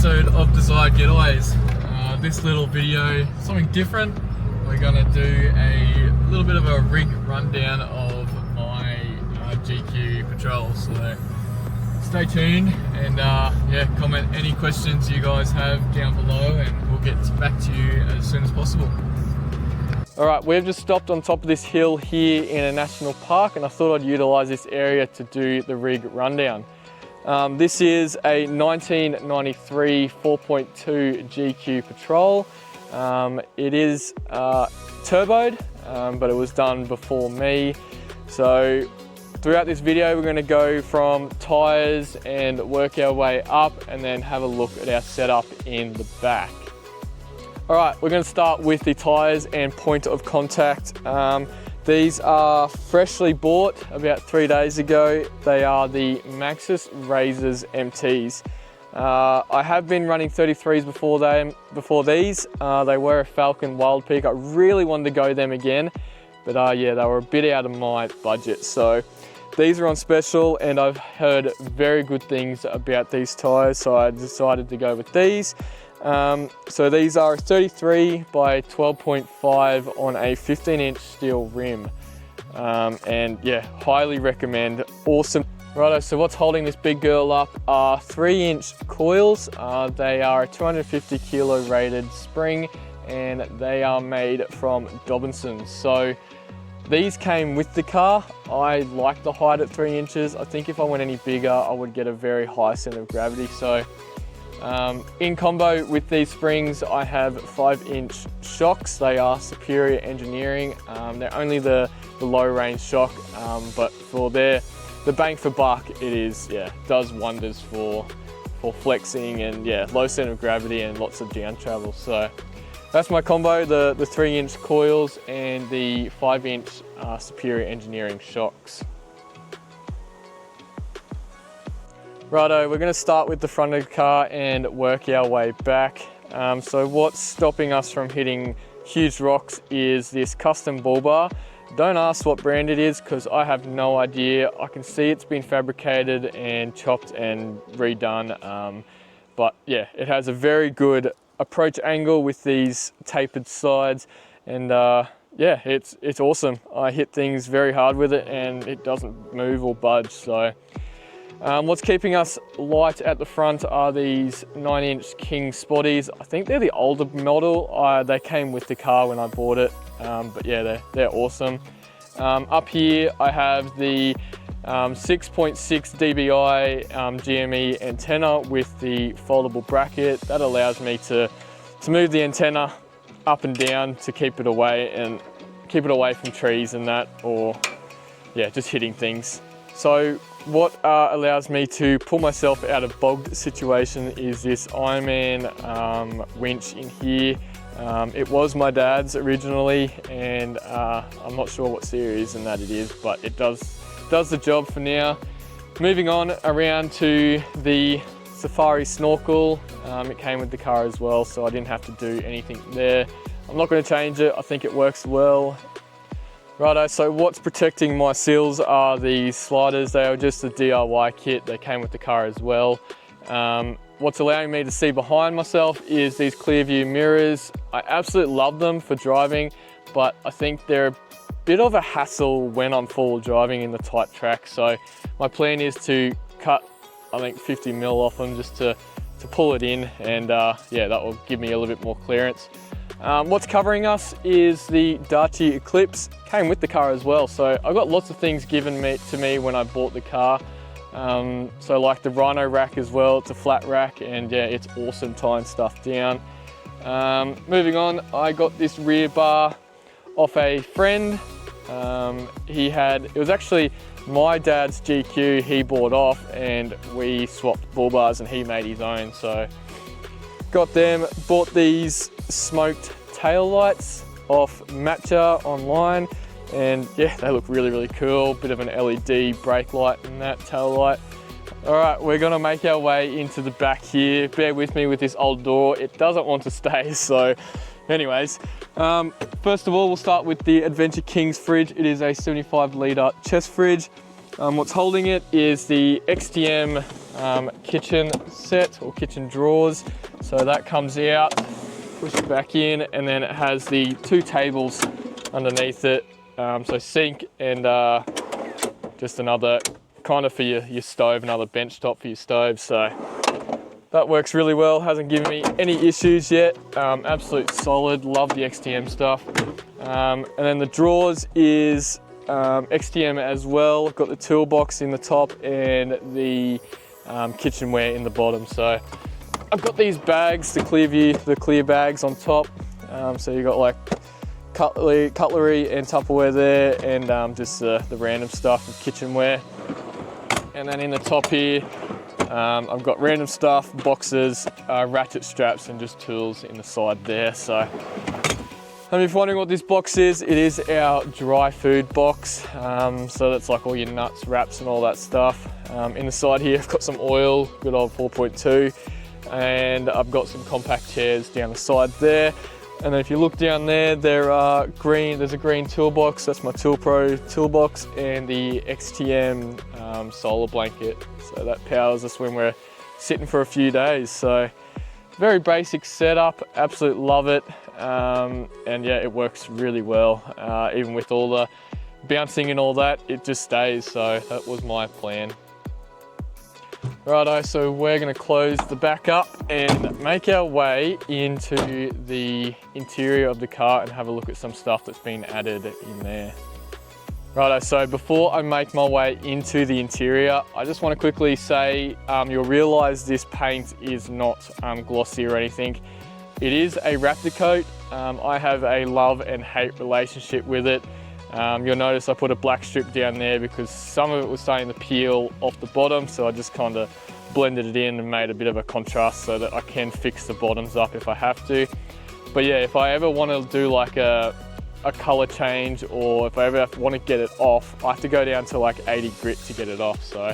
episode of Desired Getaways. This little video, something different. We're gonna do a little bit of a rig rundown of my GQ Patrol. So stay tuned and yeah, comment any questions you guys have down below and we'll get back to you as soon as possible. Alright, we've just stopped on top of this hill here in a national park and I thought I'd utilise this area to do the rig rundown. This is a 1993 4.2 GQ Patrol. It is turboed, but it was done before me. So throughout this video we're going to go from tyres and work our way up and then have a look at our setup in the back. Alright, we're going to start with the tyres and point of contact. These are freshly bought about 3 days ago. They are the Maxxis Razors MTs. I have been running 33s before these. They were a Falcon Wild Peak. I really wanted to go them again, but yeah, they were a bit out of my budget. So these are on special and I've heard very good things about these tyres, so I decided to go with these. So these are 33 by 12.5 on a 15-inch steel rim. And yeah, highly recommend, awesome. Righto, so what's holding this big girl up are 3-inch coils. They are a 250 kilo rated spring and they are made from Dobinson. So these came with the car. I like the height at 3 inches. I think if I went any bigger, I would get a very high center of gravity. So in combo with these springs, I have 5-inch shocks. They are Superior Engineering. They're only the low range shock, but for the bang for buck, it is, yeah, does wonders for flexing and yeah, low center of gravity and lots of down travel. So that's my combo, the 3-inch coils and the 5-inch Superior Engineering shocks. Righto, we're going to start with the front of the car and work our way back. So what's stopping us from hitting huge rocks is this custom bull bar. Don't ask what brand it is because I have no idea. I can see it's been fabricated and chopped and redone. But yeah, it has a very good approach angle with these tapered sides and yeah, it's awesome. I hit things very hard with it and it doesn't move or budge. So what's keeping us light at the front are these 9-inch King Spotties. I think they're the older model. They came with the car when I bought it, but yeah, they're awesome. Up here I have the 6.6 dBi GME antenna with the foldable bracket. That allows me to move the antenna up and down to keep it away from trees and that, or yeah, just hitting things. So what allows me to pull myself out of bogged situation is this Ironman winch in here. It was my dad's originally and I'm not sure what series and that it is, but it does the job for now. Moving on around to the Safari snorkel. It came with the car as well, so I didn't have to do anything there. I'm not going to change it, I think it works well. Righto, so what's protecting my sills are these sliders. They are just a DIY kit. They came with the car as well. What's allowing me to see behind myself is these clear view mirrors. I absolutely love them for driving, but I think they're a bit of a hassle when I'm forward driving in the tight track. So my plan is to cut, I think 50 mil off them just to pull it in and yeah, that will give me a little bit more clearance. What's covering us is the Dacia Eclipse. Came with the car as well, so I got lots of things given to me when I bought the car. So like the Rhino rack as well, it's a flat rack and yeah, it's awesome tying stuff down. Moving on, I got this rear bar off a friend. It was actually my dad's GQ he bought off and we swapped bull bars and he made his own. So got them, bought these smoked tail lights off Matcha online and yeah, they look really cool. Bit of an LED brake light and that tail light. All right, we're gonna make our way into the back here. Bear with me with this old door, it doesn't want to stay. So anyways, first of all, we'll start with the Adventure Kings fridge. It is a 75 litre chest fridge. What's holding it is the XTM kitchen set or kitchen drawers. So that comes out, push it back in, and then it has the 2 tables underneath it. So sink and just another kind of for your stove, another bench top for your stove. So that works really well, hasn't given me any issues yet. Absolute solid, love the XTM stuff. And then the drawers is XTM as well. Got the toolbox in the top and the kitchenware in the bottom. So I've got these bags, the clear bags on top. So you got like cutlery and Tupperware there, and just the random stuff of kitchenware. And then in the top here, I've got random stuff, boxes, ratchet straps, and just tools in the side there. So, and if you're wondering what this box is, it is our dry food box. So that's like all your nuts, wraps, and all that stuff. In the side here, I've got some oil, good old 4.2, and I've got some compact chairs down the side there. And then if you look down there, there's a green toolbox. That's my Tool Pro toolbox, and the XTM solar blanket. So that powers us when we're sitting for a few days. So very basic setup, absolutely love it. And yeah, it works really well. Even with all the bouncing and all that, it just stays. So that was my plan. Righto, so we're going to close the back up and make our way into the interior of the car and have a look at some stuff that's been added in there. Righto, so before I make my way into the interior, I just want to quickly say you'll realise this paint is not glossy or anything. It is a Raptor coat. I have a love and hate relationship with it. You'll notice I put a black strip down there because some of it was starting to peel off the bottom, so I just kind of blended it in and made a bit of a contrast so that I can fix the bottoms up if I have to. But yeah, if I ever want to do like a color change, or if I ever want to get it off, I have to go down to like 80 grit to get it off. So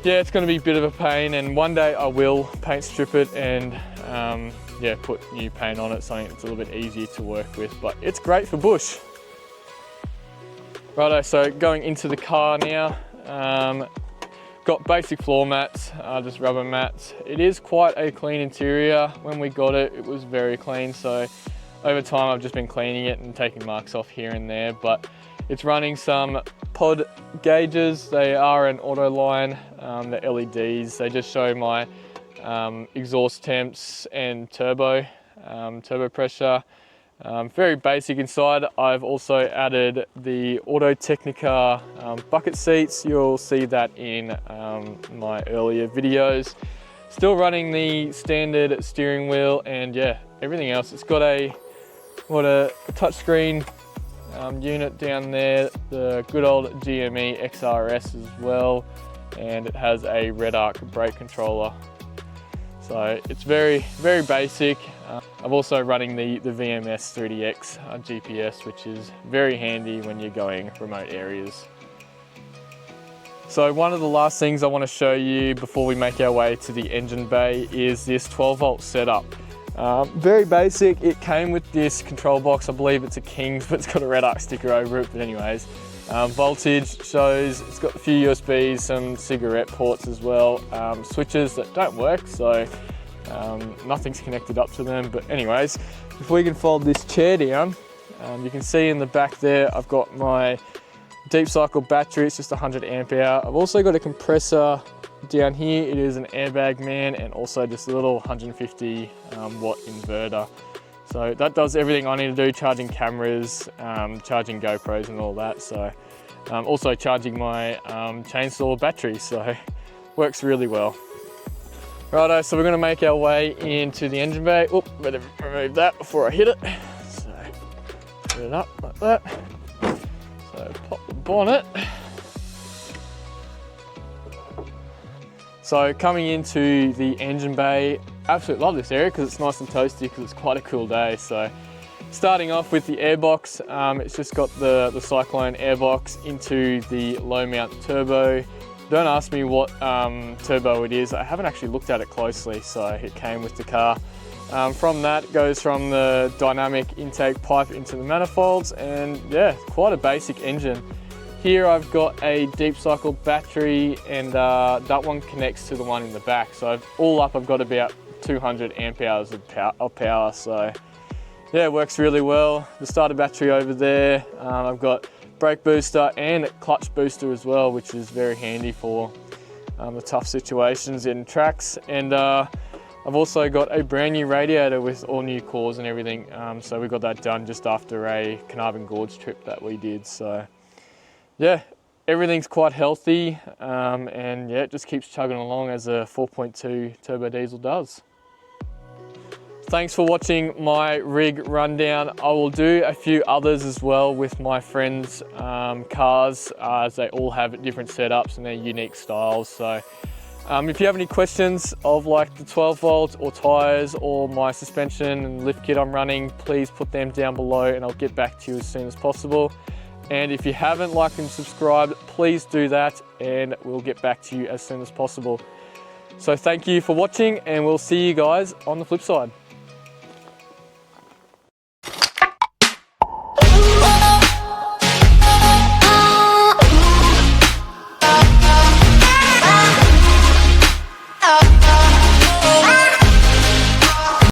yeah, it's going to be a bit of a pain, and one day I will paint strip it and yeah, put new paint on it, something that's a little bit easier to work with, but it's great for bush. Righto, so going into the car now, got basic floor mats, just rubber mats. It is quite a clean interior. When we got it, it was very clean, so over time I've just been cleaning it and taking marks off here and there, but it's running some pod gauges. They are an auto line, the LEDs. They just show my exhaust temps and turbo pressure. Very basic inside. I've also added the Auto Technica bucket seats. You'll see that in my earlier videos. Still running the standard steering wheel, and yeah, everything else. It's got a touchscreen unit down there, the good old GME XRS as well, and it has a Redarc brake controller. So it's very, very basic. I'm also running the VMS 3DX GPS, which is very handy when you're going remote areas. So one of the last things I want to show you before we make our way to the engine bay is this 12-volt setup. Very basic. It came with this control box. I believe it's a King's, but it's got a Redarc sticker over it. But anyways, voltage shows, it's got a few USBs, some cigarette ports as well, switches that don't work, so nothing's connected up to them. But anyways, if we can fold this chair down, you can see in the back there I've got my deep cycle battery. It's just 100 amp hour. I've also got a compressor down here. It is an Airbag Man, and also just a little 150 watt inverter. So that does everything I need to do, charging cameras, charging GoPros and all that. So also charging my chainsaw battery, so works really well. Righto, so we're going to make our way into the engine bay. Oop, better remove that before I hit it. So put it up like that. So pop the bonnet. So coming into the engine bay, absolutely love this area because it's nice and toasty because it's quite a cool day. So starting off with the airbox, it's just got the Cyclone airbox into the low mount turbo. Don't ask me what turbo it is. I haven't actually looked at it closely, so it came with the car. From that, it goes from the dynamic intake pipe into the manifolds, and yeah, quite a basic engine. here I've got a deep cycle battery, and that one connects to the one in the back. So all up I've got about 200 amp hours of power. So yeah, it works really well. The starter battery over there. I've got brake booster and clutch booster as well, which is very handy for the tough situations in tracks. And I've also got a brand new radiator with all new cores and everything. So we got that done just after a Carnarvon Gorge trip that we did. So yeah, everything's quite healthy, and yeah, it just keeps chugging along as a 4.2 turbo diesel does. Thanks for watching my rig rundown. I will do a few others as well with my friends' cars, as they all have different setups and their unique styles. So if you have any questions of like the 12 volts or tyres or my suspension and lift kit I'm running, please put them down below and I'll get back to you as soon as possible. And if you haven't liked and subscribed, please do that and we'll get back to you as soon as possible. So thank you for watching, and we'll see you guys on the flip side.